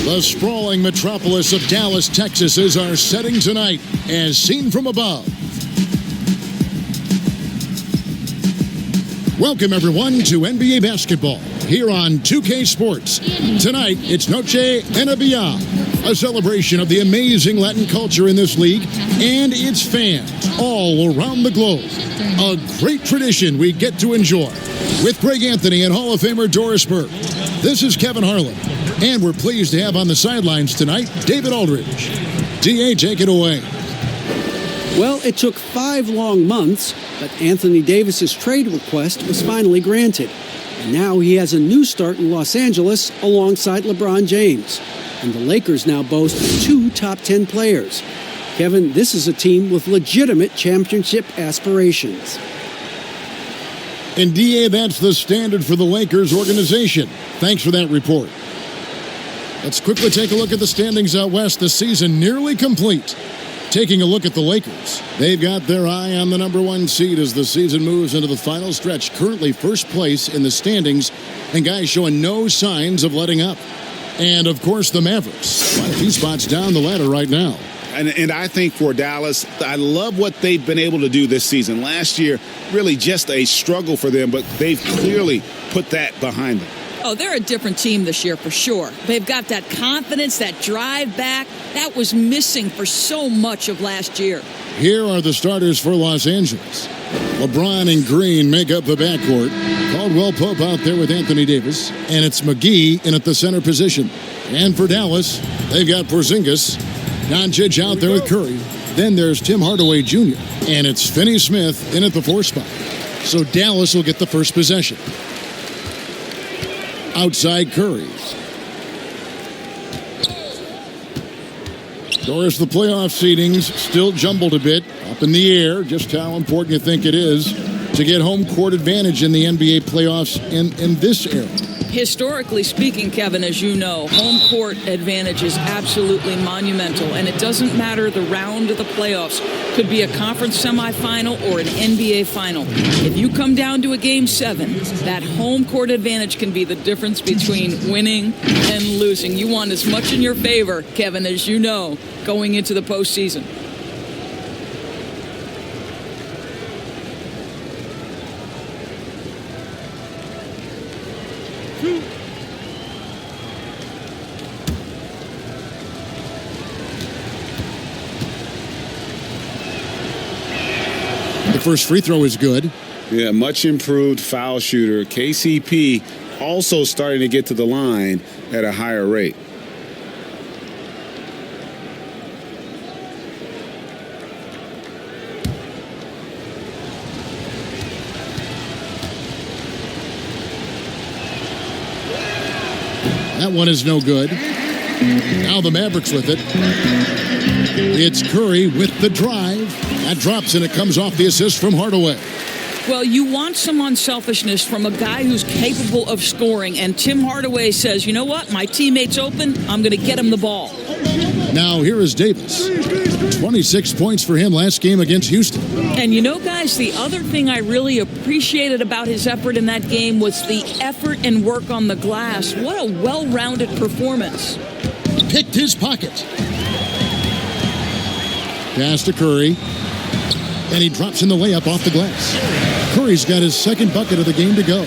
The sprawling metropolis of Dallas, Texas is our setting tonight, as seen from above. Welcome, everyone, to NBA basketball here on 2K Sports. Tonight, it's Noche NBA, a celebration of the amazing Latin culture in this league and its fans all around the globe. A great tradition we get to enjoy. With Greg Anthony and Hall of Famer Doris Burke, this is Kevin Harlan. And we're pleased to have on the sidelines tonight, David Aldridge. DA, take it away. Well, it took 5 long months, but Anthony Davis's trade request was finally granted. And now he has a new start in Los Angeles alongside LeBron James. And the Lakers now boast 2 top 10 players. Kevin, this is a team with legitimate championship aspirations. And DA, that's the standard for the Lakers organization. Thanks for that report. Let's quickly take a look at the standings out west. The season nearly complete. Taking a look at the Lakers, they've got their eye on the number 1 seed as the season moves into the final stretch. Currently first place in the standings, and guys showing no signs of letting up. And, of course, the Mavericks, quite a few spots down the ladder right now. And I think for Dallas, I love what they've been able to do this season. Last year, really just a struggle for them, but they've clearly put that behind them. Oh, they're a different team this year for sure. They've got that confidence, that drive back. That was missing for so much of last year. Here are the starters for Los Angeles. LeBron and Green make up the backcourt. Caldwell-Pope out there with Anthony Davis. And it's McGee in at the center position. And for Dallas, they've got Porzingis. Doncic out there with Curry. Then there's Tim Hardaway Jr. And it's Finney-Smith in at the 4 spot. So Dallas will get the first possession. Outside Curry. Doris, the playoff seedings still jumbled a bit. Up in the air, just how important you think it is to get home court advantage in the NBA playoffs in this era. Historically speaking, Kevin, as you know, home court advantage is absolutely monumental, and it doesn't matter the round of the playoffs. Could be a conference semifinal or an NBA final. If you come down to a Game 7, that home court advantage can be the difference between winning and losing. You want as much in your favor, Kevin, as you know, going into the postseason. The first free throw is good. Yeah, much improved foul shooter. KCP also starting to get to the line at a higher rate. That one is no good. Now the Mavericks with it. It's Curry with the drive. That drops and it comes off the assist from Hardaway. Well, you want some unselfishness from a guy who's capable of scoring. And Tim Hardaway says, you know what? My teammate's open. I'm going to get him the ball. Now here is Davis. 26 points for him last game against Houston. And you know, guys, the other thing I really appreciated about his effort in that game was the effort and work on the glass. What a well-rounded performance. Picked his pocket. Pass to Curry. And he drops in the layup off the glass. Curry's got his second bucket of the game to go.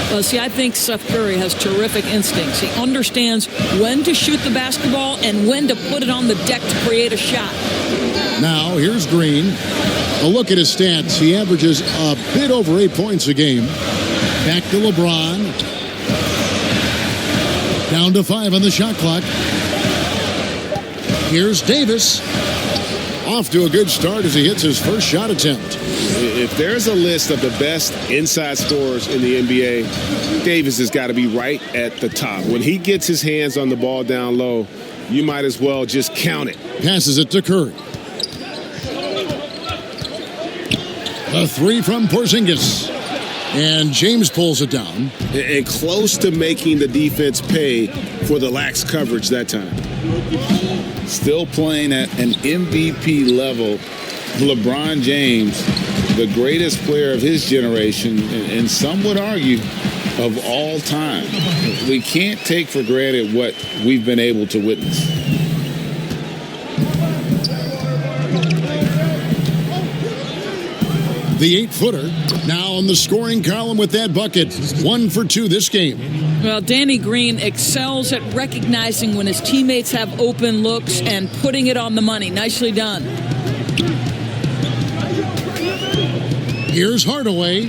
Well, see, I think Seth Curry has terrific instincts. He understands when to shoot the basketball and when to put it on the deck to create a shot. Now, here's Green. A look at his stats. He averages a bit over 8 points a game. Back to LeBron. Down to 5 on the shot clock. Here's Davis. Off to a good start as he hits his first shot attempt. If there's a list of the best inside scorers in the NBA, Davis has got to be right at the top. When he gets his hands on the ball down low, you might as well just count it. Passes it to Curry. A 3 from Porzingis. And James pulls it down. And close to making the defense pay for the lax coverage that time. Still playing at an MVP level. LeBron James, the greatest player of his generation, and some would argue of all time. We can't take for granted what we've been able to witness. The 8-footer now on the scoring column with that bucket. 1 for 2 this game. Well, Danny Green excels at recognizing when his teammates have open looks and putting it on the money. Nicely done. Here's Hardaway.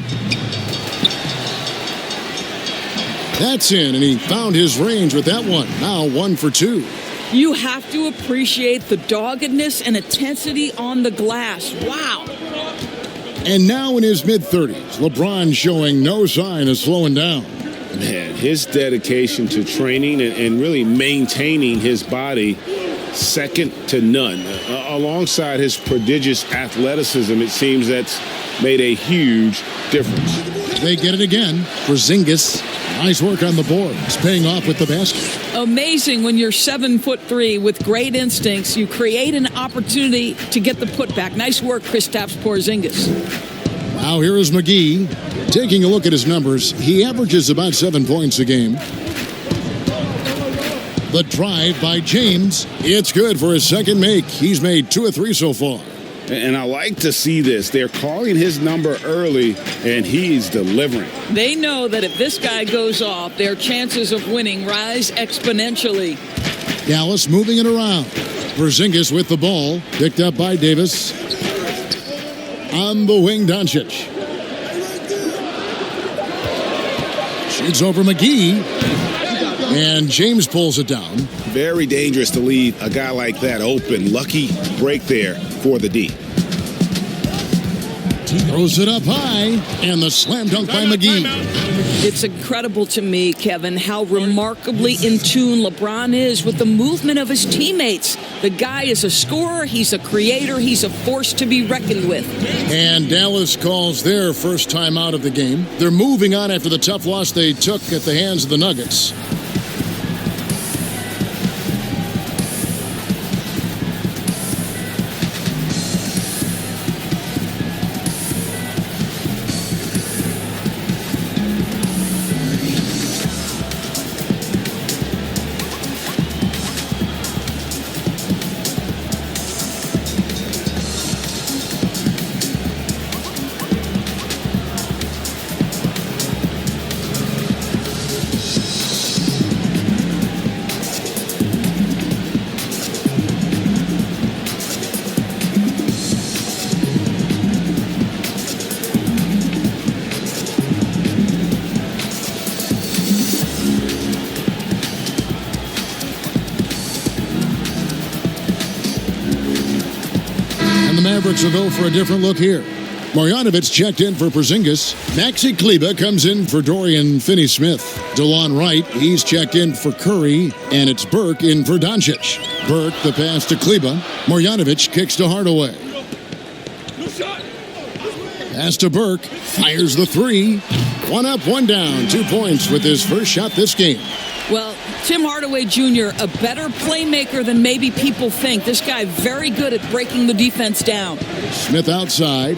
That's in, and he found his range with that one. Now 1 for 2. You have to appreciate the doggedness and intensity on the glass. Wow. And now in his mid-30s, LeBron showing no sign of slowing down. Man, his dedication to training and really maintaining his body, second to none. Alongside his prodigious athleticism, it seems that's made a huge difference. They get it again. Porzingis, nice work on the board. It's paying off with the basket. Amazing when you're 7'3" with great instincts. You create an opportunity to get the putback. Nice work, Kristaps Porzingis. Now here is McGee. Taking a look at his numbers, he averages about 7 points a game. The drive by James. It's good for his second make. He's made 2 of 3 so far. And I like to see this. They're calling his number early, and he's delivering. They know that if this guy goes off, their chances of winning rise exponentially. Dallas moving it around. Porzingis with the ball. Picked up by Davis. On the wing, doncic. Shoots over McGee. And James pulls it down. Very dangerous to leave a guy like that open. Lucky break there for the D. Throws it up high. And the slam dunk by McGee. It's incredible to me, Kevin, how remarkably in tune LeBron is with the movement of his teammates. The guy is a scorer. He's a creator. He's a force to be reckoned with. And Dallas calls their first time out of the game. They're moving on after the tough loss they took at the hands of the Nuggets. The Mavericks will go for a different look here. Marjanovic checked in for Porzingis. Maxi Kleber comes in for Dorian Finney-Smith. DeLon Wright, he's checked in for Curry. And it's Burke in for Doncic. Burke, the pass to Kleber. Marjanovic kicks to Hardaway. Pass to Burke. Fires the 3. 1 up, 1 down. 2 points with his first shot this game. Well, Tim Hardaway Jr., a better playmaker than maybe people think. This guy very good at breaking the defense down. Smith outside.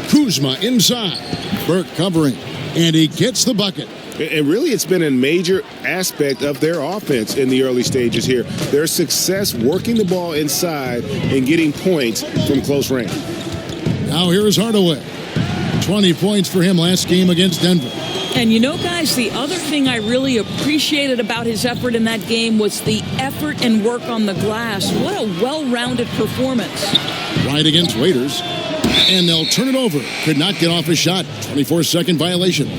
Kuzma inside. Burke covering. And he gets the bucket. And really, it's been a major aspect of their offense in the early stages here. Their success working the ball inside and getting points from close range. Now here is Hardaway. 20 points for him last game against Denver. And you know, guys, the other thing I really appreciated about his effort in that game was the effort and work on the glass. What a well-rounded performance. Right against Waiters. And they'll turn it over. Could not get off a shot. 24-second violation.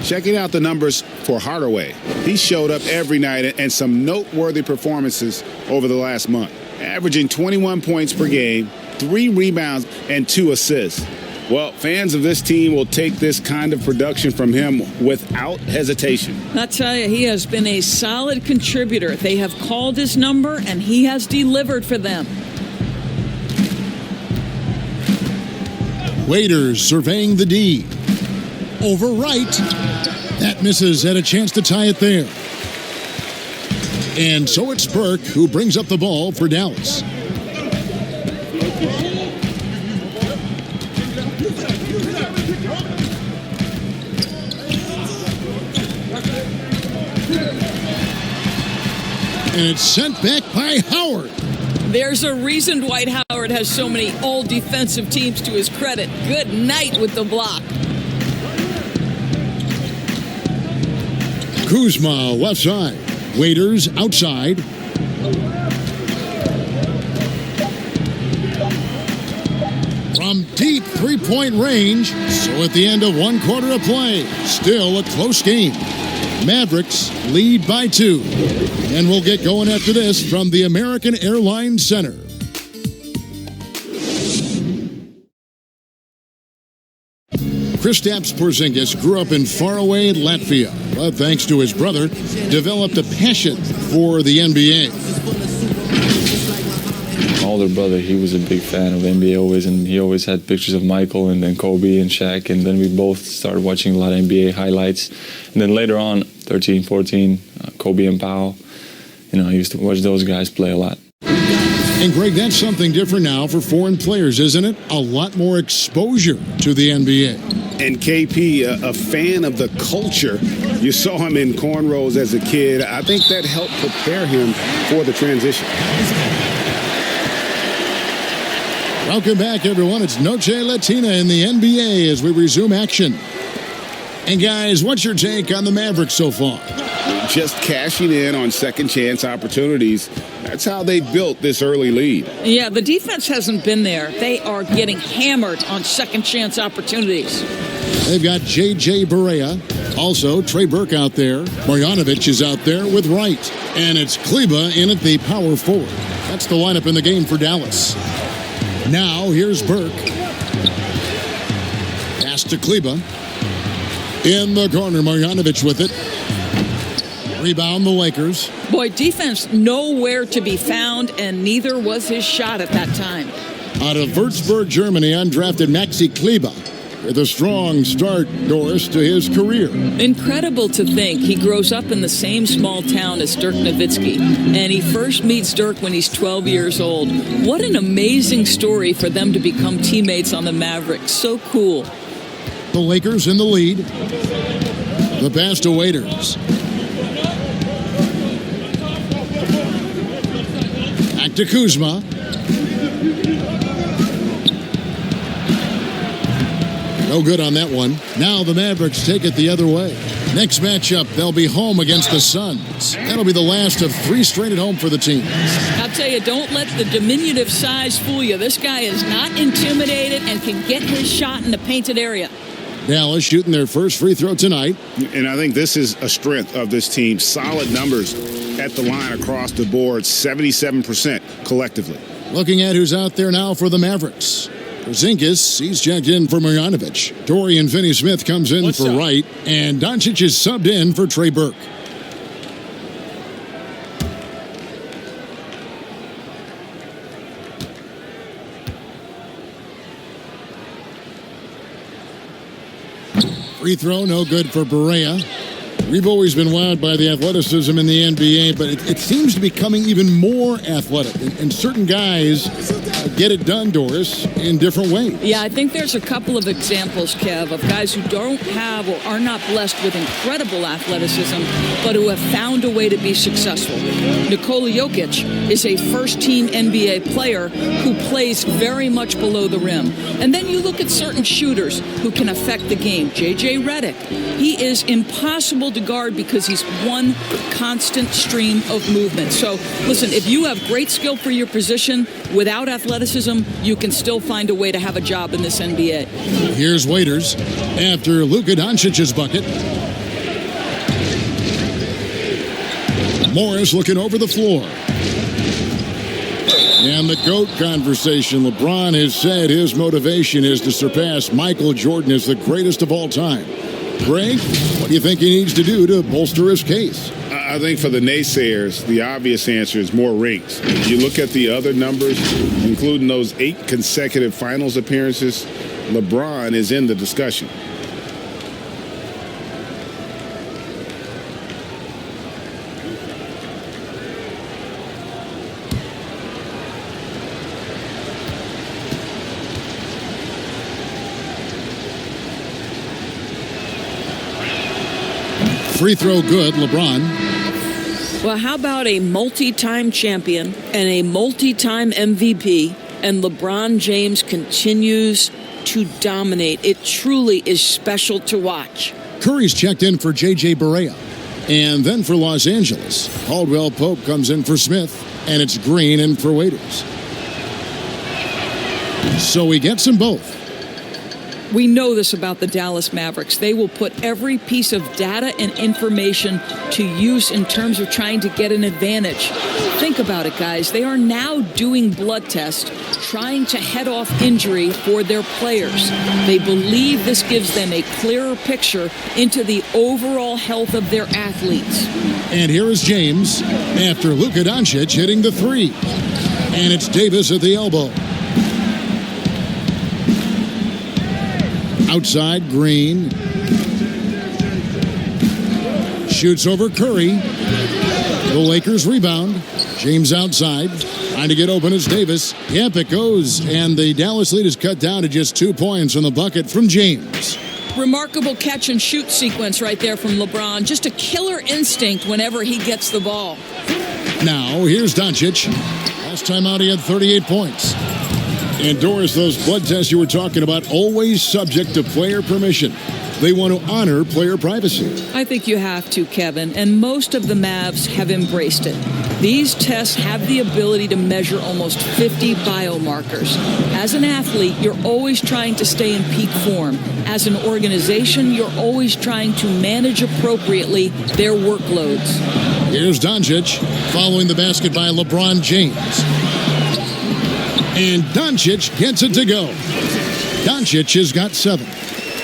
Checking out the numbers for Hardaway. He showed up every night and some noteworthy performances over the last month. Averaging 21 points per game, 3 rebounds, and 2 assists. Well, fans of this team will take this kind of production from him without hesitation. I tell you, he has been a solid contributor. They have called his number, and he has delivered for them. Waiters surveying the D. Over right. That misses. Had a chance to tie it there. And so it's Burke who brings up the ball for Dallas. And it's sent back by Howard. There's a reason Dwight Howard has so many old defensive teams to his credit. Good night with the block. Kuzma, left side. Waiters, outside. From deep three-point range. So at the end of one quarter of play, still a close game. Mavericks lead by 2. And we'll get going after this from the American Airlines Center. Kristaps Porzingis grew up in faraway Latvia, but thanks to his brother, developed a passion for the NBA. My older brother, he was a big fan of NBA always, and he always had pictures of Michael and then Kobe and Shaq, and then we both started watching a lot of NBA highlights. And then later on, 13, 14, Kobe and Powell, I used to watch those guys play a lot. And Greg, that's something different now for foreign players, isn't it? A lot more exposure to the NBA. And KP, a fan of the culture. You saw him in cornrows as a kid. I think that helped prepare him for the transition. Welcome back, everyone. It's Noche Latina in the NBA as we resume action. And guys, what's your take on the Mavericks so far? Just cashing in on second chance opportunities. That's how they built this early lead. Yeah, the defense hasn't been there. They are getting hammered on second chance opportunities. They've got J.J. Barea. Also, Trey Burke out there. Marjanovic is out there with Wright. And it's Kleba in at the power forward. That's the lineup in the game for Dallas. Now, here's Burke. Pass to Kleba. In the corner, Marjanovic with it. Rebound the Lakers. Boy, defense nowhere to be found, and neither was his shot at that time. Out of Würzburg, Germany, undrafted Maxi Kleba with a strong start, Doris, to his career. Incredible to think he grows up in the same small town as Dirk Nowitzki, and he first meets Dirk when he's 12 years old. What an amazing story for them to become teammates on the Mavericks. So cool. The Lakers in the lead. The pass to Waiters. Back to Kuzma. No good on that one. Now the Mavericks take it the other way. Next matchup, they'll be home against the Suns. That'll be the last of 3 straight at home for the team. I'll tell you, don't let the diminutive size fool you. This guy is not intimidated and can get his shot in the painted area. Dallas shooting their first free throw tonight. And I think this is a strength of this team. Solid numbers at the line across the board, 77% collectively. Looking at who's out there now for the Mavericks. Porzingis, he's checked in for Marjanovic. Dorian Finney-Smith comes in for Wright. And Doncic is subbed in for Trey Burke. Free throw, no good for Barea. We've always been wowed by the athleticism in the NBA, but it seems to be becoming even more athletic. And certain guys get it done, Doris, in different ways. Yeah, I think there's a couple of examples, Kev, of guys who don't have or are not blessed with incredible athleticism, but who have found a way to be successful. Nikola Jokic is a first-team NBA player who plays very much below the rim. And then you look at certain shooters who can affect the game. J.J. Redick, he is impossible to guard because he's one constant stream of movement. So, listen, if you have great skill for your position without athleticism, you can still find a way to have a job in this NBA. Here's Waiters after Luka Doncic's bucket. Morris looking over the floor. And the GOAT conversation. LeBron has said his motivation is to surpass Michael Jordan as the greatest of all time. Greg, what do you think he needs to do to bolster his case? I think for the naysayers, the obvious answer is more rings. You look at the other numbers, including those 8 consecutive finals appearances, LeBron is in the discussion. Free throw good, LeBron. Well, how about a multi-time champion and a multi-time MVP, and LeBron James continues to dominate? It truly is special to watch. Curry's checked in for J.J. Barea. And then for Los Angeles, Caldwell Pope comes in for Smith, and it's Green in for Waiters. So he gets them both. We know this about the Dallas Mavericks. They will put every piece of data and information to use in terms of trying to get an advantage. Think about it, guys. They are now doing blood tests, trying to head off injury for their players. They believe this gives them a clearer picture into the overall health of their athletes. And here is James after Luka Doncic hitting the three. And it's Davis at the elbow. Outside, Green. Shoots over Curry. The Lakers rebound. James outside. Trying to get open is Davis. Yep, it goes. And the Dallas lead is cut down to just 2 points on the bucket from James. Remarkable catch and shoot sequence right there from LeBron. Just a killer instinct whenever he gets the ball. Now, here's Doncic. Last time out, he had 38 points. And Doris, those blood tests you were talking about, always subject to player permission. They want to honor player privacy. I think you have to, Kevin, and most of the Mavs have embraced it. These tests have the ability to measure almost 50 biomarkers. As an athlete, you're always trying to stay in peak form. As an organization, you're always trying to manage appropriately their workloads. Here's Doncic following the basket by LeBron James. And Doncic gets it to go. Doncic has got 7.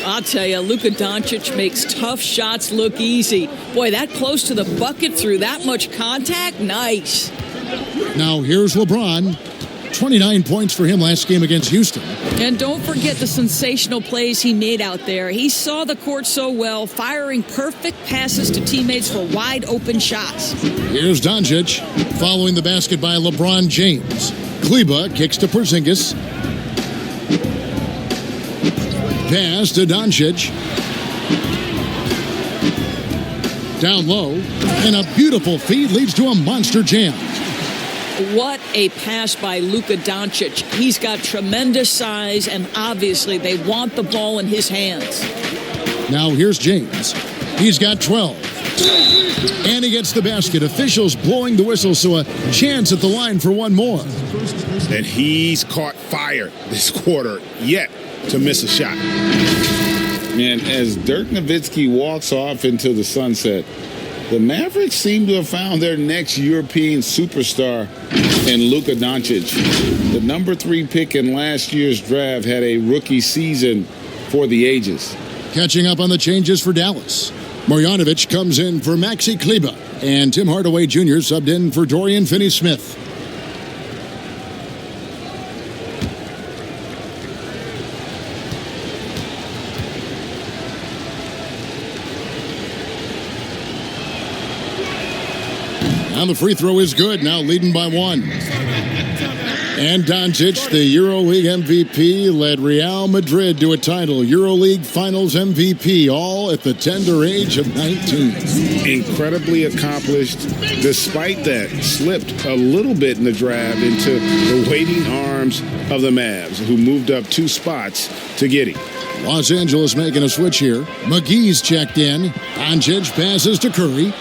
I'll tell you, Luka Doncic makes tough shots look easy. Boy, that close to the bucket through that much contact, nice. Now here's LeBron. 29 points for him last game against Houston. And don't forget the sensational plays he made out there. He saw the court so well, firing perfect passes to teammates for wide open shots. Here's Doncic following the basket by LeBron James. Kleba kicks to Porzingis. Pass to Doncic. Down low. And a beautiful feed leads to a monster jam. What a pass by Luka Doncic. He's got tremendous size, and obviously they want the ball in his hands. Now here's James. He's got 12. And he gets the basket. Officials blowing the whistle, so a chance at the line for one more. And he's caught fire this quarter, yet to miss a shot. Man, as Dirk Nowitzki walks off into the sunset, the Mavericks seem to have found their next European superstar in Luka Doncic. The number 3 pick in last year's draft had a rookie season for the ages. Catching up on the changes for Dallas. Marjanovic comes in for Maxi Kleba. And Tim Hardaway Jr. subbed in for Dorian Finney-Smith. Now the free throw is good, now leading by 1. And Doncic, the EuroLeague MVP, led Real Madrid to a title. EuroLeague Finals MVP, all at the tender age of 19. Incredibly accomplished. Despite that, slipped a little bit in the draft into the waiting arms of the Mavs, who moved up 2 spots to get him. Los Angeles making a switch here. McGee's checked in. Doncic passes to Curry.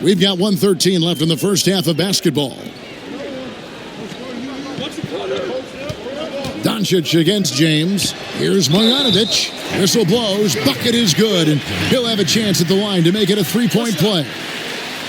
We've got 1:13 left in the first half of basketball. Doncic against James. Here's Marjanovic. Whistle blows. Bucket is good, and he'll have a chance at the line to make it a 3-point play.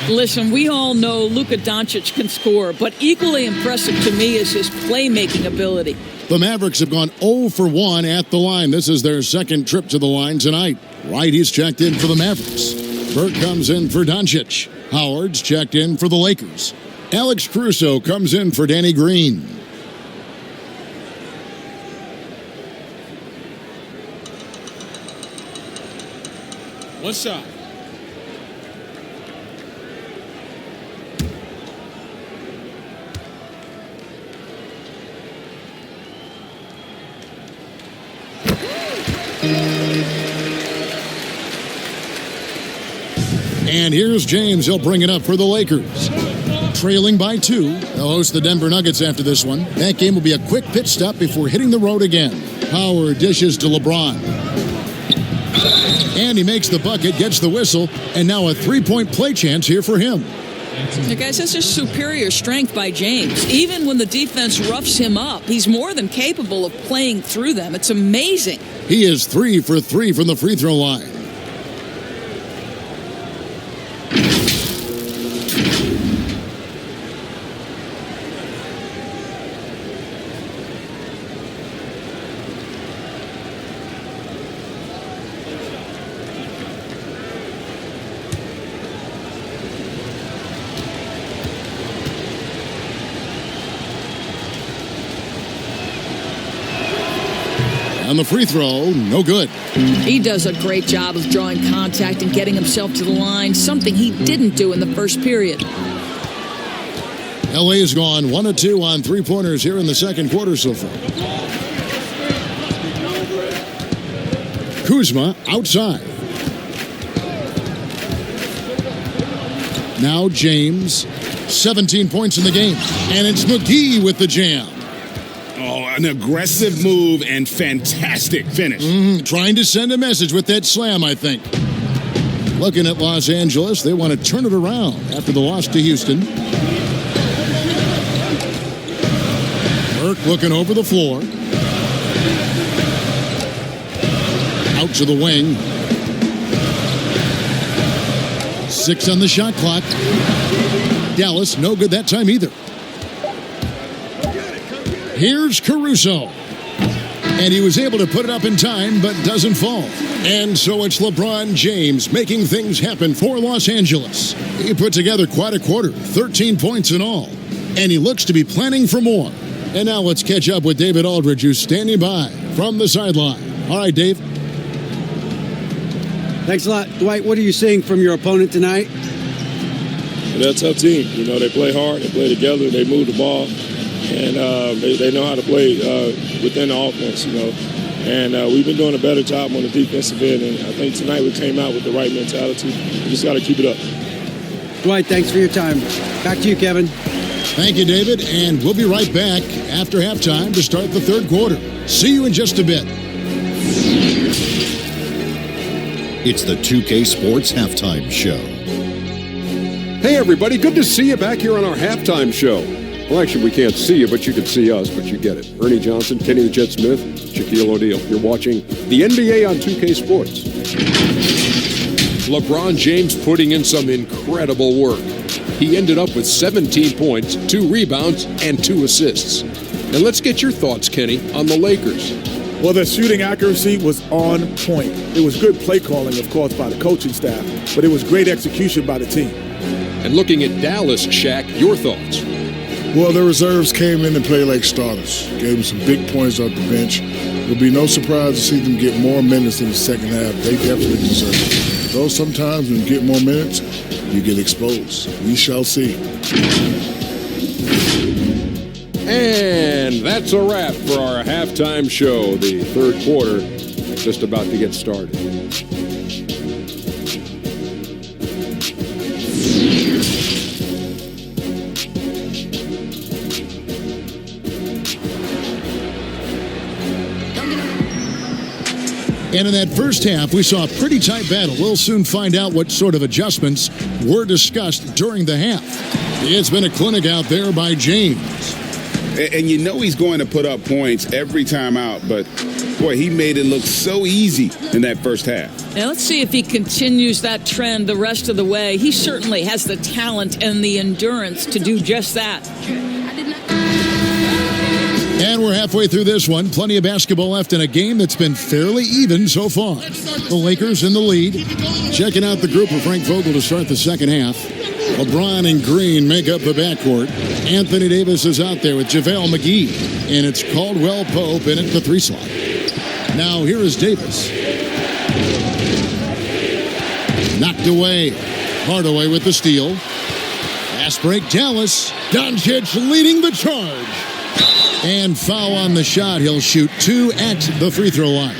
Listen, we all know Luka Doncic can score, but equally impressive to me is his playmaking ability. The Mavericks have gone 0 for 1 at the line. This is their second trip to the line tonight. Wright, he's checked in for the Mavericks. Burke comes in for Doncic. Howard's checked in for the Lakers. Alex Caruso comes in for Danny Green. One shot. And here's James. He'll bring it up for the Lakers. Trailing by 2. They'll host the Denver Nuggets after this one. That game will be a quick pit stop before hitting the road again. Howard dishes to LeBron. And he makes the bucket, gets the whistle, and now a three-point play chance here for him. Guys, that's just superior strength by James. Even when the defense roughs him up, he's more than capable of playing through them. It's amazing. He is 3 for 3 from the free throw line. On the free throw, no good. He does a great job of drawing contact and getting himself to the line, something he didn't do in the first period. LA has gone 1 of 2 on three-pointers here in the second quarter so far. Kuzma outside. Now James, 17 points in the game. And it's McGee with the jam. Oh, an aggressive move and fantastic finish. Trying to send a message with that slam, I think. Looking at Los Angeles, they want to turn it around after the loss to Houston. Burke looking over the floor. Out to the wing. 6 on the shot clock. Dallas, no good that time either. Here's Caruso. And he was able to put it up in time, but doesn't fall. And so it's LeBron James making things happen for Los Angeles. He put together quite a quarter, 13 points in all. And he looks to be planning for more. And now let's catch up with David Aldridge, who's standing by from the sideline. All right, Dave. Thanks a lot. Dwight, what are you seeing from your opponent tonight? They're a tough team. You know, they play hard, they play together, they move the ball. And they know how to play within the offense, you know. And we've been doing a better job on the defensive end. And I think tonight we came out with the right mentality. We just got to keep it up. Dwight, thanks for your time. Back to you, Kevin. Thank you, David. And we'll be right back after halftime to start the third quarter. See you in just a bit. It's the 2K Sports Halftime Show. Hey, everybody. Good to see you back here on our halftime show. Well, actually, we can't see you, but you can see us, but you get it. Ernie Johnson, Kenny the Jet Smith, Shaquille O'Neal. You're watching the NBA on 2K Sports. LeBron James putting in some incredible work. He ended up with 17 points, 2 rebounds, and 2 assists. And let's get your thoughts, Kenny, on the Lakers. Well, their shooting accuracy was on point. It was good play calling, of course, by the coaching staff, but it was great execution by the team. And looking at Dallas, Shaq, your thoughts? Well, the reserves came in and played like starters. Gave them some big points off the bench. It'll be no surprise to see them get more minutes in the second half. They definitely deserve it. Though sometimes when you get more minutes, you get exposed. We shall see. And that's a wrap for our halftime show. The third quarter just about to get started. And in that first half, we saw a pretty tight battle. We'll soon find out what sort of adjustments were discussed during the half. It's been a clinic out there by James. And you know he's going to put up points every time out, but boy, he made it look so easy in that first half. Now let's see if he continues that trend the rest of the way. He certainly has the talent and the endurance to do just that. And we're halfway through this one. Plenty of basketball left in a game that's been fairly even so far. The Lakers in the lead. Checking out the group of Frank Vogel to start the second half. LeBron and Green make up the backcourt. Anthony Davis is out there with JaVale McGee. And it's Caldwell Pope in at the 3 slot. Now here is Davis. Knocked away. Hardaway with the steal. Fast break Dallas. Doncic leading the charge. And foul on the shot. He'll shoot 2 at the free throw line.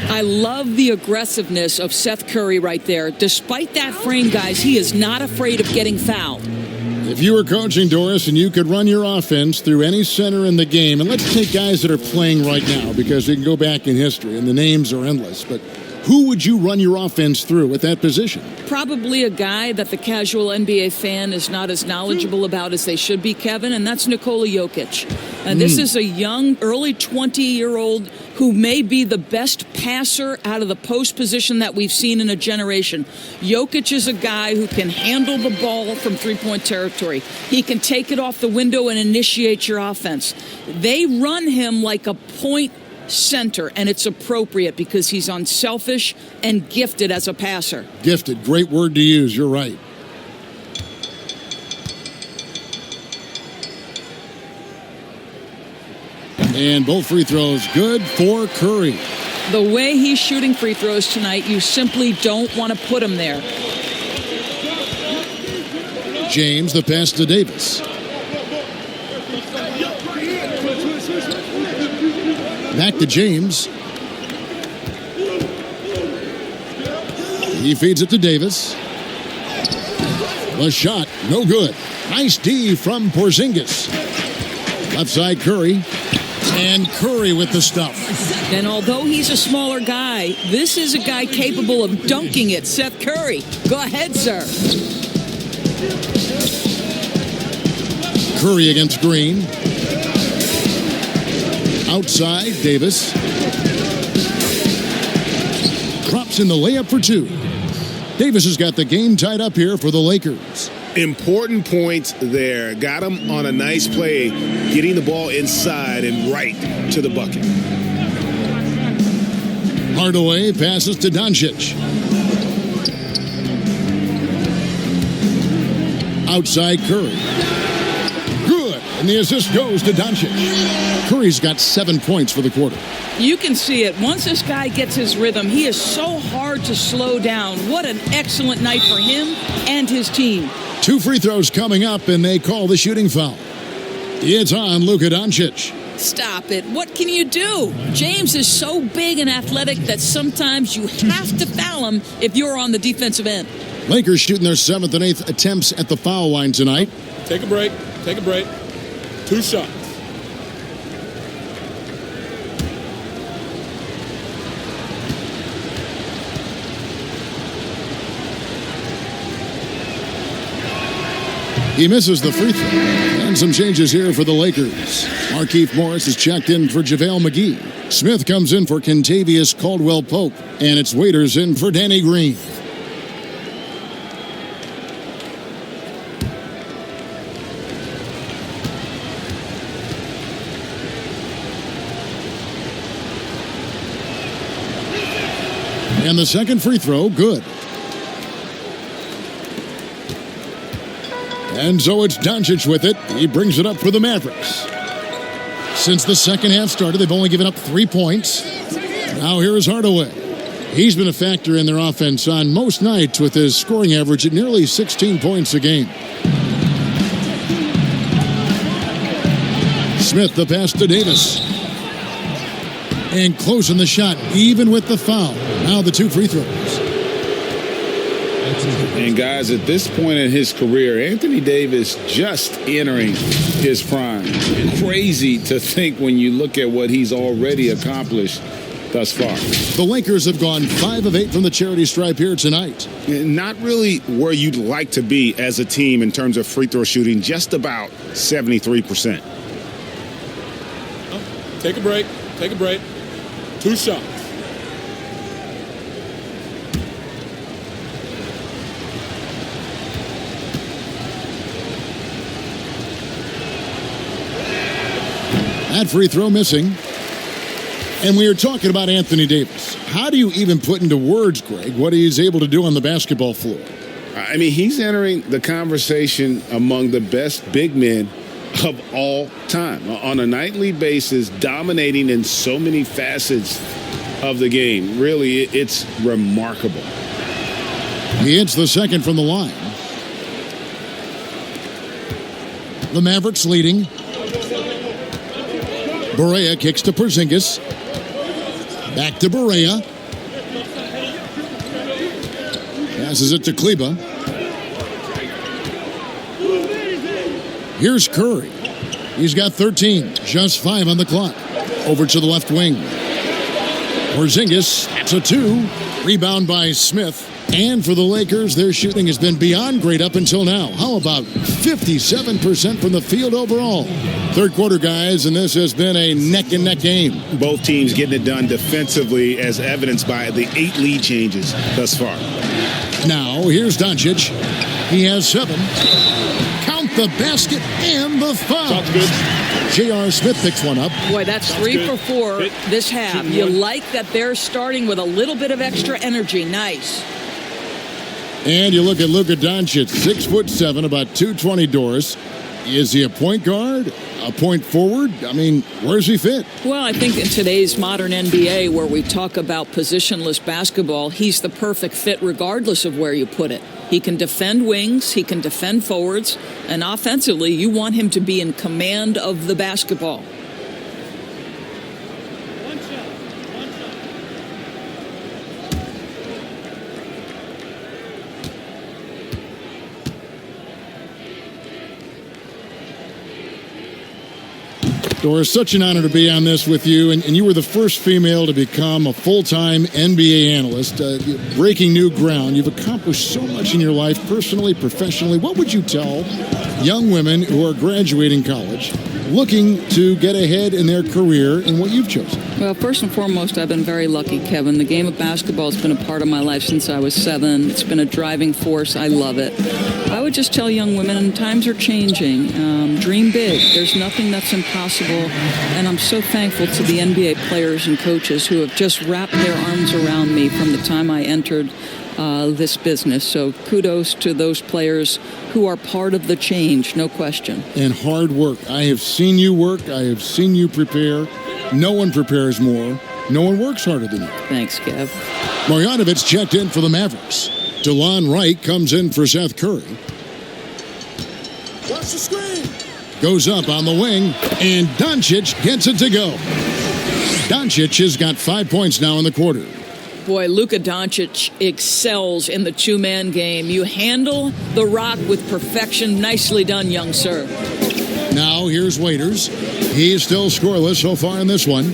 I love the aggressiveness of Seth Curry right there. Despite that frame, guys, he is not afraid of getting fouled. If you were coaching, Doris, and you could run your offense through any center in the game, and let's take guys that are playing right now because we can go back in history and the names are endless, but who would you run your offense through at that position? Probably a guy that the casual NBA fan is not as knowledgeable about as they should be, Kevin, and that's Nikola Jokic. And this is a young, early 20-year-old who may be the best passer out of the post position that we've seen in a generation. Jokic is a guy who can handle the ball from three-point territory. He can take it off the window and initiate your offense. They run him like a point center, and it's appropriate because he's unselfish and gifted as a passer. Gifted, great word to use. You're right. And both free throws good for Curry. The way he's shooting free throws tonight, you simply don't want to put him there. James, the pass to Davis. Back to James. He feeds it to Davis. The shot, no good. Nice D from Porzingis. Left side Curry. And Curry with the stuff. And although he's a smaller guy, this is a guy capable of dunking it. Seth Curry. Go ahead, sir. Curry against Green. Outside, Davis. Drops in the layup for 2. Davis has got the game tied up here for the Lakers. Important points there. Got him on a nice play, getting the ball inside and right to the bucket. Hardaway passes to Doncic. Outside Curry. Good. And the assist goes to Doncic. Curry's got 7 points for the quarter. You can see it. Once this guy gets his rhythm, he is so hard to slow down. What an excellent night for him and his team. 2 free throws coming up, and they call the shooting foul. It's on Luka Doncic. Stop it. What can you do? James is so big and athletic that sometimes you have to foul him if you're on the defensive end. Lakers shooting their 7th and 8th attempts at the foul line tonight. Take a break. Take a break. 2 shots. He misses the free throw. And some changes here for the Lakers. Markieff Morris is checked in for JaVale McGee. Smith comes in for Kentavious Caldwell-Pope. And it's Waiters in for Danny Green. And the second free throw, good. And so it's Doncic with it. He brings it up for the Mavericks. Since the second half started, they've only given up 3 points. Now here is Hardaway. He's been a factor in their offense on most nights with his scoring average at nearly 16 points a game. Smith, the pass to Davis. And closing the shot, even with the foul. Now the 2 free throws. And guys, at this point in his career, Anthony Davis just entering his prime. Crazy to think when you look at what he's already accomplished thus far. The Lakers have gone 5 of 8 from the charity stripe here tonight. Not really where you'd like to be as a team in terms of free throw shooting, just about 73%. Take a break. Take a break. 2 shots. That free throw missing. And we are talking about Anthony Davis. How do you even put into words, Greg, what he's able to do on the basketball floor? I mean, he's entering the conversation among the best big men of all time. On a nightly basis, dominating in so many facets of the game. Really, it's remarkable. He hits the second from the line. The Mavericks leading. Barea kicks to Porzingis. Back to Barea. Passes it to Kleba. Here's Curry. He's got 13. Just 5 on the clock. Over to the left wing. Porzingis, that's a 2. Rebound by Smith. And for the Lakers, their shooting has been beyond great up until now. How about 57% from the field overall? Third quarter, guys, and this has been a neck-and-neck game. Both teams getting it done defensively, as evidenced by the 8 lead changes thus far. Now, here's Doncic. He has 7. Count the basket and the foul. Sounds good. J.R. Smith picks one up. Boy, that's 3 for 4 this half. You like that they're starting with a little bit of extra energy. Nice. And you look at Luka Doncic, 6'7", about 220 Doris. Is he a point guard? A point forward? I mean, where's he fit? Well, I think in today's modern NBA, where we talk about positionless basketball, he's the perfect fit regardless of where you put it. He can defend wings, he can defend forwards, and offensively, you want him to be in command of the basketball. Doris, such an honor to be on this with you, and you were the first female to become a full-time NBA analyst, breaking new ground. You've accomplished so much in your life, personally, professionally. What would you tell young women who are graduating college, looking to get ahead in their career in what you've chosen? Well, first and foremost, I've been very lucky, Kevin. The game of basketball has been a part of my life since I was 7. It's been a driving force. I love it. I would just tell young women, times are changing. Dream big. There's nothing that's impossible. And I'm so thankful to the NBA players and coaches who have just wrapped their arms around me from the time I entered this business. So kudos to those players who are part of the change, no question. And hard work. I have seen you work. I have seen you prepare. No one prepares more. No one works harder than you. Thanks, Kev. Marjanovic checked in for the Mavericks. DeLon Wright comes in for Seth Curry. Watch the screen. Goes up on the wing, and Doncic gets it to go. Doncic has got 5 points now in the quarter. Boy, Luka Doncic excels in the two-man game. You handle the rock with perfection. Nicely done, young sir. Now here's Waiters. He's still scoreless so far in this one.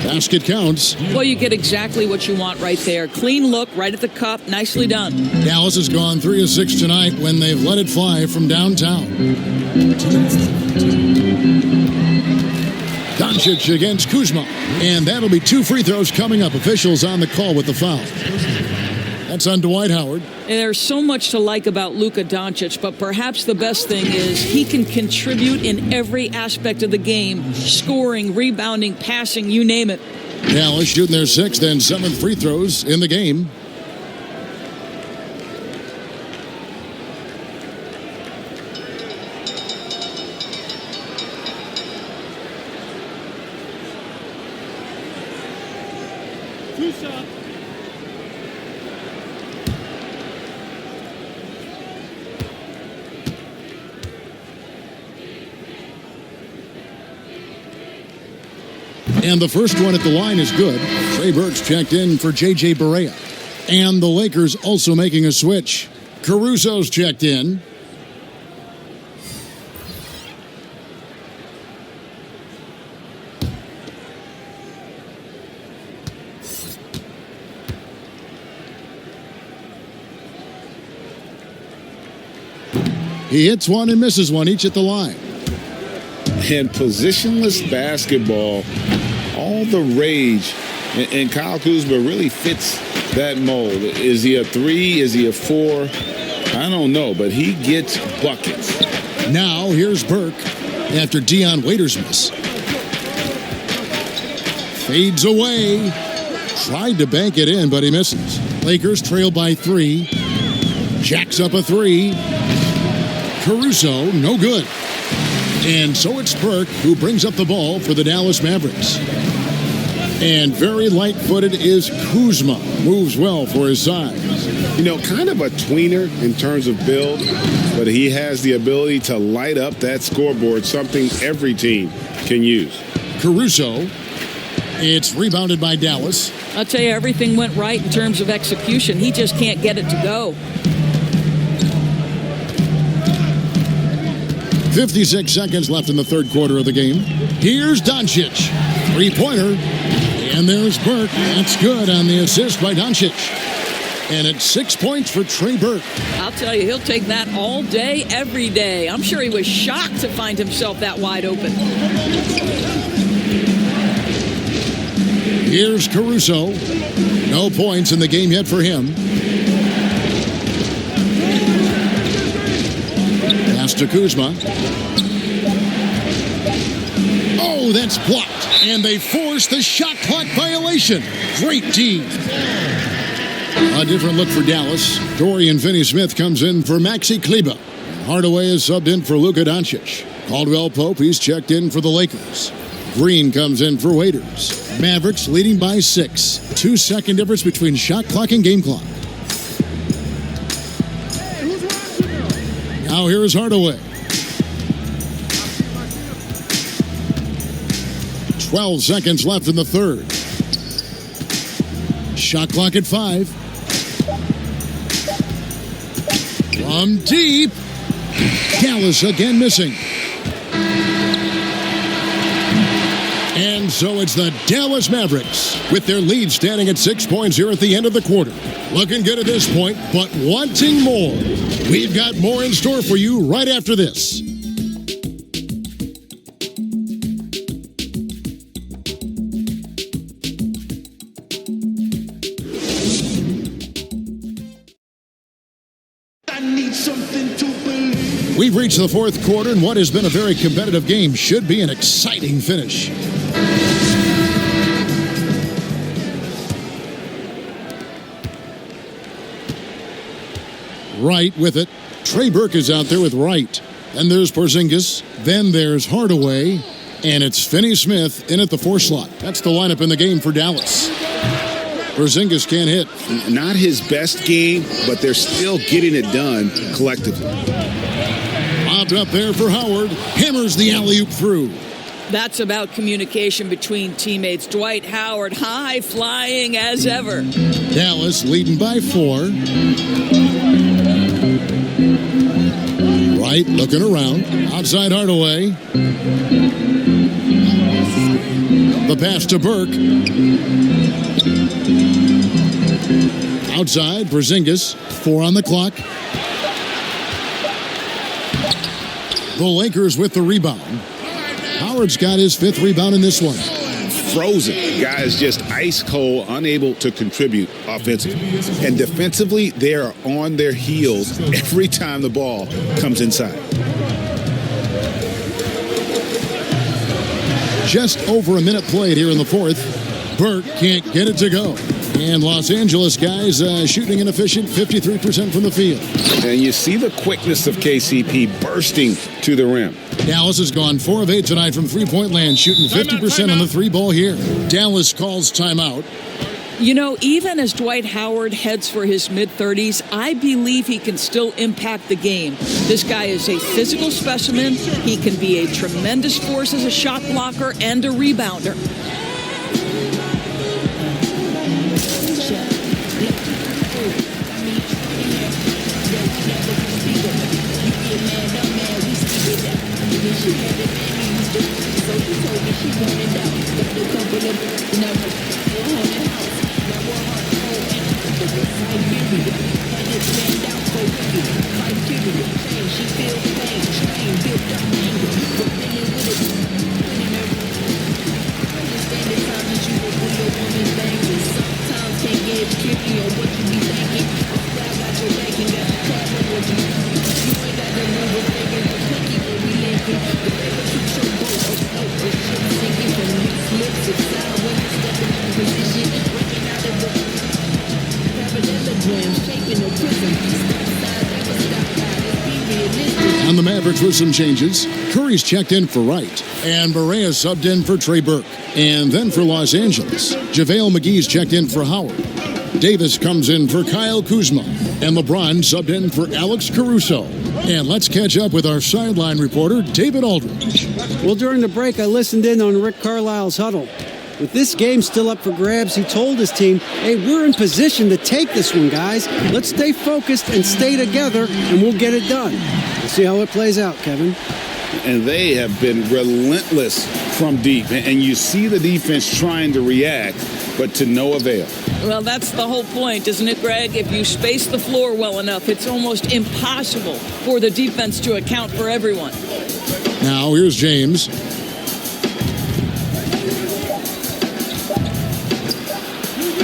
Basket counts. Well, you get exactly what you want right there. Clean look, right at the cup. Nicely done. Dallas has gone 3 of 6 tonight when they've let it fly from downtown. Doncic against Kuzma. And that'll be 2 free throws coming up. Officials on the call with the foul. That's on Dwight Howard. There's so much to like about Luka Doncic, but perhaps the best thing is he can contribute in every aspect of the game. Scoring, rebounding, passing, you name it. Dallas shooting their 6th and 7th free throws in the game. And the first one at the line is good. Trey Burks checked in for J.J. Barea. And the Lakers also making a switch. Caruso's checked in. He hits one and misses one, each at the line. And positionless basketball, all the rage, and Kyle Kuzma really fits that mold. Is he a 3? Is he a 4? I don't know, but he gets buckets. Now here's Burke after Dion Waiters' miss. Fades away. Tried to bank it in, but he misses. Lakers trail by 3. Jacks up a 3. Caruso, no good. And so it's Burke who brings up the ball for the Dallas Mavericks. And very light-footed is Kuzma. Moves well for his size. You know, kind of a tweener in terms of build, but he has the ability to light up that scoreboard, something every team can use. Caruso. It's rebounded by Dallas. I'll tell you, everything went right in terms of execution. He just can't get it to go. 56 seconds left in the third quarter of the game. Here's Doncic. Three-pointer. And there's Burke. That's good on the assist by Doncic. And it's 6 points for Trey Burke. I'll tell you, he'll take that all day, every day. I'm sure he was shocked to find himself that wide open. Here's Caruso. No points in the game yet for him. Pass to Kuzma. Oh, that's blocked. And they force the shot clock violation. Great team. A different look for Dallas. Dorian Finney-Smith comes in for Maxi Kleber. Hardaway is subbed in for Luka Doncic. Caldwell Pope, he's checked in for the Lakers. Green comes in for Waiters. Mavericks leading by 6. 2-second difference between shot clock and game clock. Now here is Hardaway. 12 seconds left in the third. Shot clock at 5. From deep. Dallas again missing. And so it's the Dallas Mavericks with their lead standing at 6 points here at the end of the quarter. Looking good at this point, but wanting more. We've got more in store for you right after this. We've reached the fourth quarter, and what has been a very competitive game should be an exciting finish. Wright with it. Trey Burke is out there with Wright. Then there's Porzingis. Then there's Hardaway. And it's Finney-Smith in at the 4 slot. That's the lineup in the game for Dallas. Porzingis can't hit. Not his best game, but they're still getting it done collectively. Popped up there for Howard. Hammers the alley-oop through. That's about communication between teammates. Dwight Howard, high flying as ever. Dallas leading by 4. Wright looking around. Outside Hardaway. The pass to Burke. Outside, Porzingis. 4 on the clock. The Lakers with the rebound. Howard's got his 5th rebound in this one. Frozen. The guy is just ice cold, unable to contribute offensively. And defensively, they are on their heels every time the ball comes inside. Just over a minute played here in the fourth. Burke can't get it to go. And Los Angeles guys shooting an efficient 53% from the field. And you see the quickness of KCP bursting to the rim. Dallas has gone 4 of 8 tonight from three-point land, shooting 50% on the 3-ball here. Dallas calls timeout. You know, even as Dwight Howard heads for his mid-30s, I believe he can still impact the game. This guy is a physical specimen. He can be a tremendous force as a shot blocker and a rebounder. Mavericks with some changes. Curry's checked in for Wright, and Barea subbed in for Trey Burke. And then for Los Angeles, JaVale McGee's checked in for Howard. Davis comes in for Kyle Kuzma, and LeBron subbed in for Alex Caruso. And let's catch up with our sideline reporter, David Aldridge. Well, during the break, I listened in on Rick Carlisle's huddle. With this game still up for grabs, he told his team, hey, we're in position to take this one, guys. Let's stay focused and stay together, and we'll get it done. We'll see how it plays out, Kevin. And they have been relentless from deep. And you see the defense trying to react, but to no avail. Well, that's the whole point, isn't it, Greg? If you space the floor well enough, it's almost impossible for the defense to account for everyone. Now, here's James.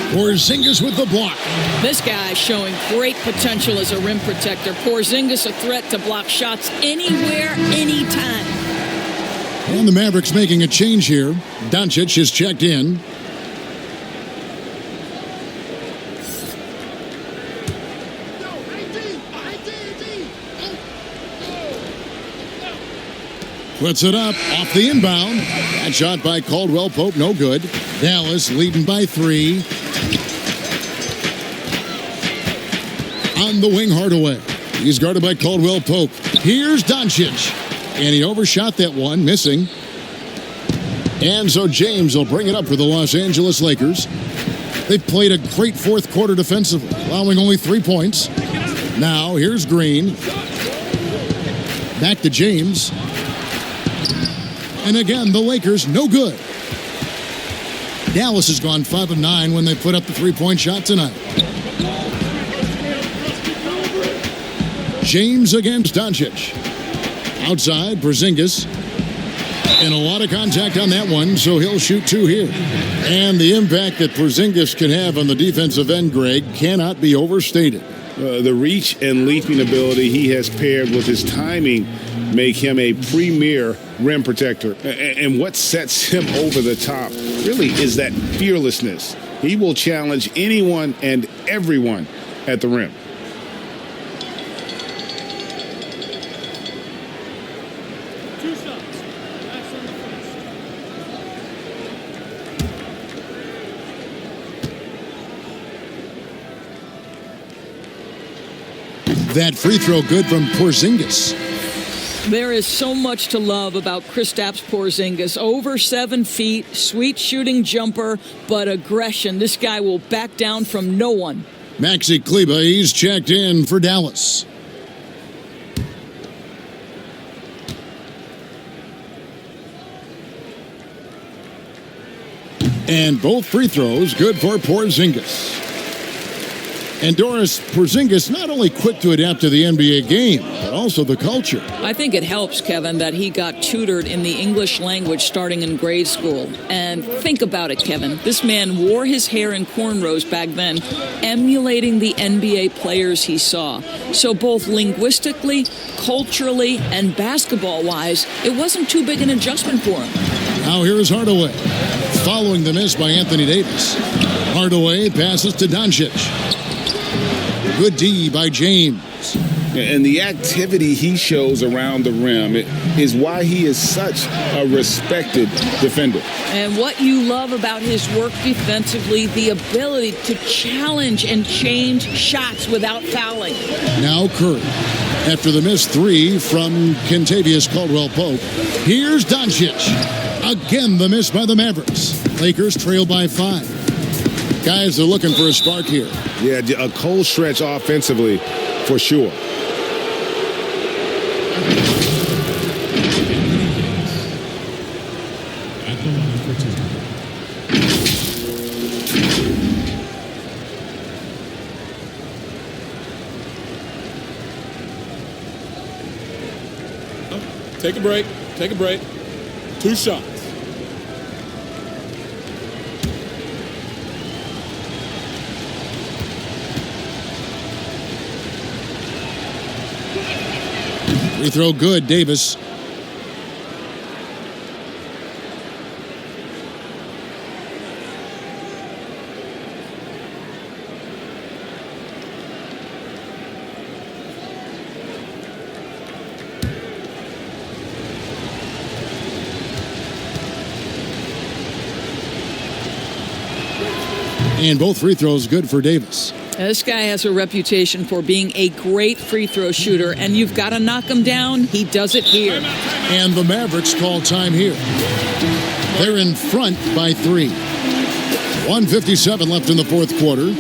Porzingis with the block. This guy showing great potential as a rim protector. Porzingis a threat to block shots anywhere, anytime. And the Mavericks making a change here. Doncic is checked in. Puts it up off the inbound. That shot by Caldwell Pope, no good. Dallas leading by 3. On the wing, Hardaway. He's guarded by Caldwell Pope. Here's Doncic. And he overshot that one, missing. And so James will bring it up for the Los Angeles Lakers. They've played a great fourth quarter defensively, allowing only 3 points. Now, here's Green. Back to James. And again, the Lakers, no good. Dallas has gone 5 of 9 when they put up the 3-point shot tonight. James against Doncic. Outside, Porzingis. And a lot of contact on that one, so he'll shoot 2 here. And the impact that Porzingis can have on the defensive end, Greg, cannot be overstated. The reach and leaping ability he has paired with his timing make him a premier rim protector. And what sets him over the top really is that fearlessness. He will challenge anyone and everyone at the rim. That free throw good from Porzingis. There is so much to love about Kristaps Porzingis. Over 7 feet, sweet shooting jumper, but aggression. This guy will back down from no one. Maxi Kleber, he's checked in for Dallas. And both free throws good for Porzingis. And Doris, Porzingis not only quick to adapt to the NBA game, but also the culture. I think it helps, Kevin, that he got tutored in the English language starting in grade school. And think about it, Kevin. This man wore his hair in cornrows back then, emulating the NBA players he saw. So both linguistically, culturally, and basketball-wise, it wasn't too big an adjustment for him. Now here is Hardaway, following the miss by Anthony Davis. Hardaway passes to Doncic. Good D by James. And the activity he shows around the rim is why he is such a respected defender. And what you love about his work defensively, the ability to challenge and change shots without fouling. Now Curry. After the missed 3 from Kentavious Caldwell-Pope, here's Doncic. Again, the miss by the Mavericks. Lakers trail by 5. Guys are looking for a spark here. Yeah, a cold stretch offensively for sure. Take a break. Take a break. 2 shots. Free throw good, Davis. And both free throws good for Davis. This guy has a reputation for being a great free throw shooter, and you've got to knock him down. He does it here. And the Mavericks call time here. They're in front by 3. 1:57 left in the fourth quarter.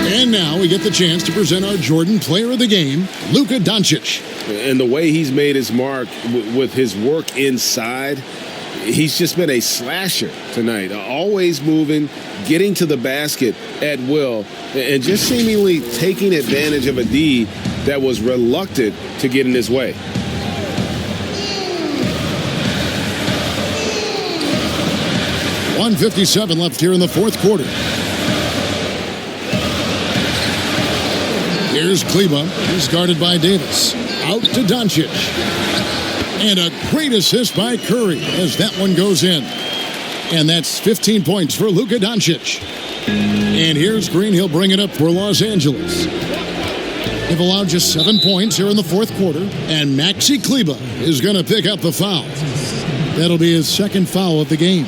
And now we get the chance to present our Jordan Player of the Game, Luka Doncic. And the way he's made his mark with his work inside, he's just been a slasher tonight. Always moving, getting to the basket at will, and just seemingly taking advantage of a D that was reluctant to get in his way. .157 left here in the fourth quarter. Here's Kleba. He's guarded by Davis. Out to Doncic. And a great assist by Curry as that one goes in. And that's 15 points for Luka Doncic. And here's Green. He'll bring it up for Los Angeles. They've allowed just 7 points here in the fourth quarter. And Maxi Kleba is going to pick up the foul. That'll be his second foul of the game.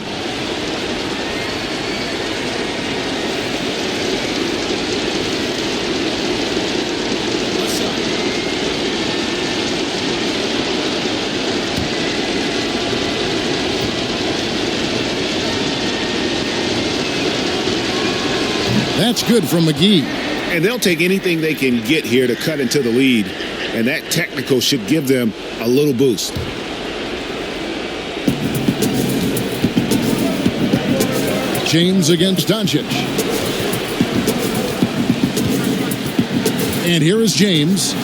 That's good from McGee. And they'll take anything they can get here to cut into the lead. And that technical should give them a little boost. James against Doncic. And here is James.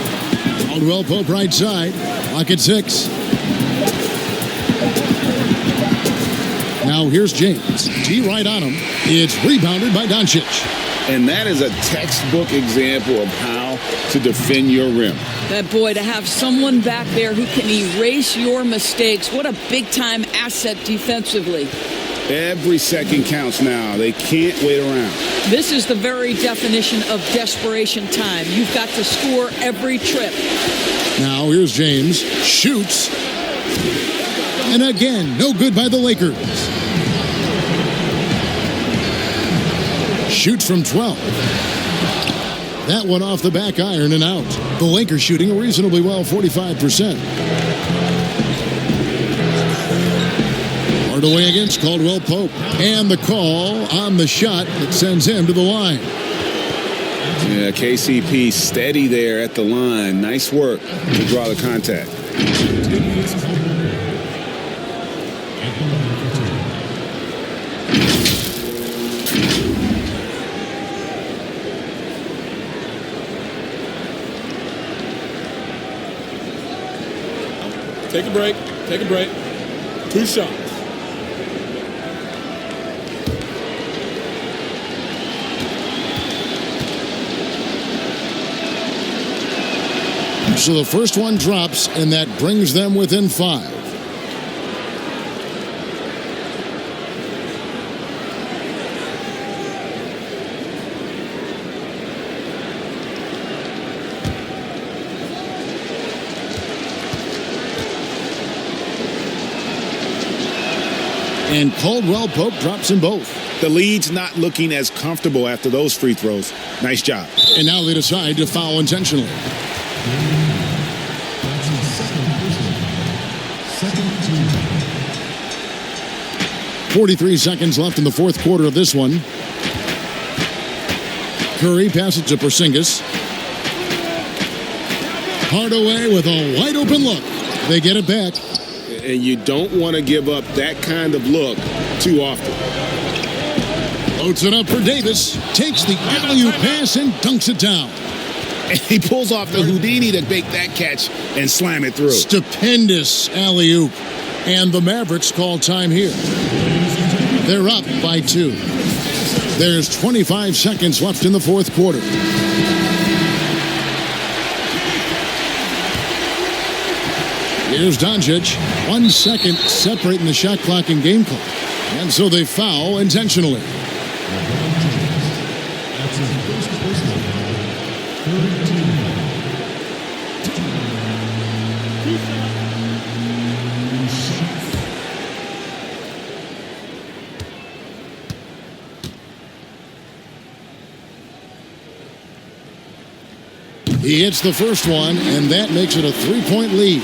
Caldwell Pope right side. Clock at 6. Now here's James. T right on him. It's rebounded by Doncic. And that is a textbook example of how to defend your rim. That boy, to have someone back there who can erase your mistakes, what a big-time asset defensively. Every second counts now. They can't wait around. This is the very definition of desperation time. You've got to score every trip. Now here's James. Shoots. And again, no good by the Lakers. Shoots from 12. That one off the back iron and out. The Lakers shooting reasonably well, 45%. Hardaway against Caldwell Pope. And the call on the shot that sends him to the line. Yeah, KCP steady there at the line. Nice work to draw the contact. Take a break. Take a break. 2 shots. So the first one drops, and that brings them within 5. And Caldwell Pope drops them both. The lead's not looking as comfortable after those free throws. Nice job. And now they decide to foul intentionally. 43 seconds left in the fourth quarter of this one. Curry passes to Porzingis. Hardaway with a wide open look. They get it back. And you don't want to give up that kind of look too often. Loads it up for Davis. Takes the alley-oop pass and dunks it down. And he pulls off the Houdini to make that catch and slam it through. Stupendous alley-oop. And the Mavericks call time here. They're up by 2. There's 25 seconds left in the fourth quarter. Here's Doncic. 1 second separating the shot clock and game clock. And so they foul intentionally. He hits the first one, and that makes it a 3-point lead.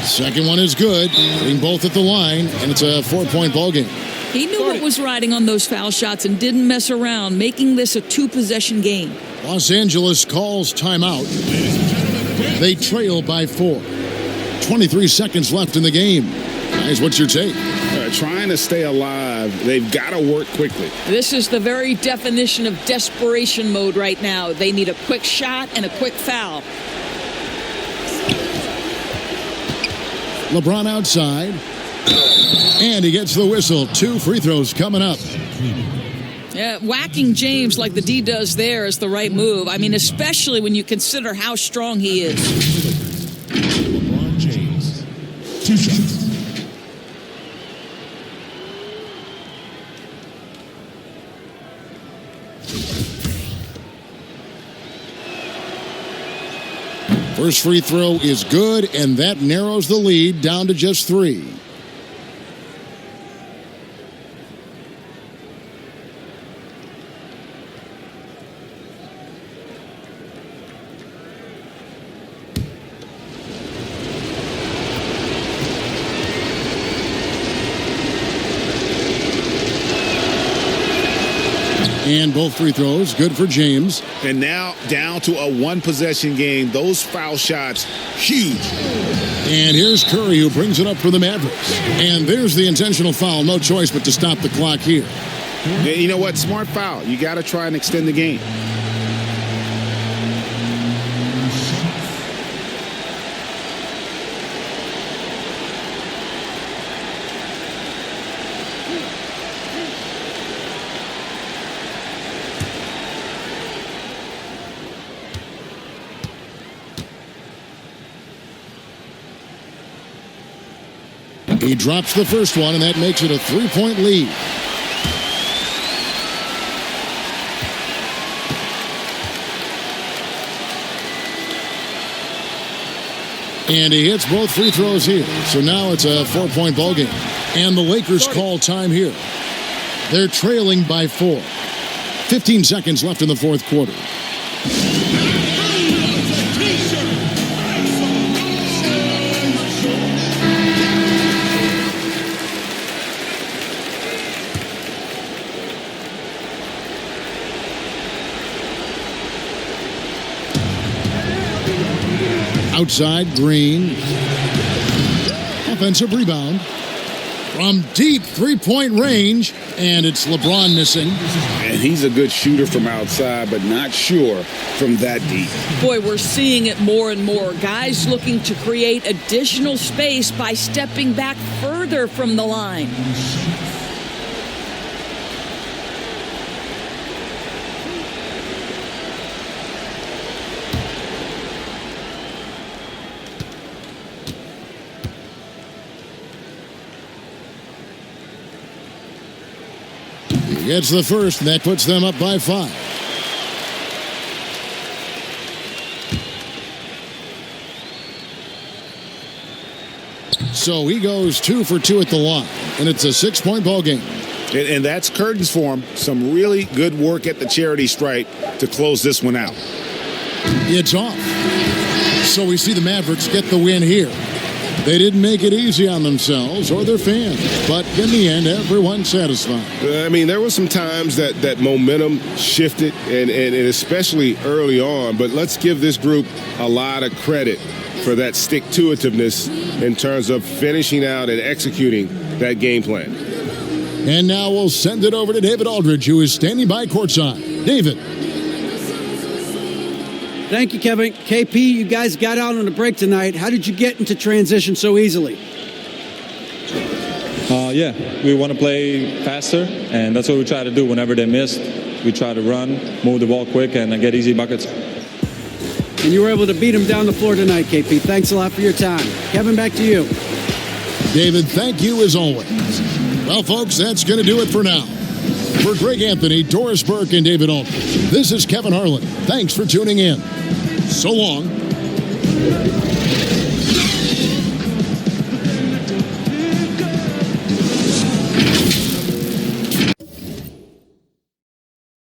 Second one is good, putting both at the line, and it's a 4-point ball game. He knew what was riding on those foul shots and didn't mess around, making this a 2-possession game. Los Angeles calls timeout. They trail by 4. 23 seconds left in the game. Guys, what's your take? Trying to stay alive, they've got to work quickly. This is the very definition of desperation mode right now. They need a quick shot and a quick foul. LeBron outside. And he gets the whistle. 2 free throws coming up. Yeah, whacking James like the D does there is the right move. I mean, especially when you consider how strong he is. LeBron James. 2 shots. First free throw is good, and that narrows the lead down to just 3. And both free throws, good for James. And now down to a 1-possession game. Those foul shots, huge. And here's Curry, who brings it up for the Mavericks. And there's the intentional foul. No choice but to stop the clock here. You know what? Smart foul. You got to try and extend the game. He drops the first one, and that makes it a 3-point lead. And he hits both free throws here. So now it's a 4-point ball game. And the Lakers call time here. They're trailing by 4. 15 seconds left in the fourth quarter. Outside, Green. Offensive rebound. From deep 3-point range, and it's LeBron missing. And he's a good shooter from outside, but not sure from that deep. Boy, we're seeing it more and more. Guys looking to create additional space by stepping back further from the line. Gets the first, and that puts them up by 5. So he goes 2 for 2 at the line, and it's a 6-point ball game. And that's curtains for him. Some really good work at the charity stripe to close this one out. It's off. So we see the Mavericks get the win here. They didn't make it easy on themselves or their fans, but in the end, everyone's satisfied. I mean, there were some times that momentum shifted, and especially early on, but let's give this group a lot of credit for that stick-to-itiveness in terms of finishing out and executing that game plan. And now we'll send it over to David Aldridge, who is standing by courtside. David. Thank you, Kevin. KP, you guys got out on a break tonight. How did you get into transition so easily? Yeah, we want to play faster, and that's what we try to do whenever they miss. We try to run, move the ball quick, and get easy buckets. And you were able to beat them down the floor tonight, KP. Thanks a lot for your time. Kevin, back to you. David, thank you as always. Well, folks, that's going to do it for now. For Greg Anthony, Doris Burke, and David Aldridge, this is Kevin Harlan. Thanks for tuning in. So long.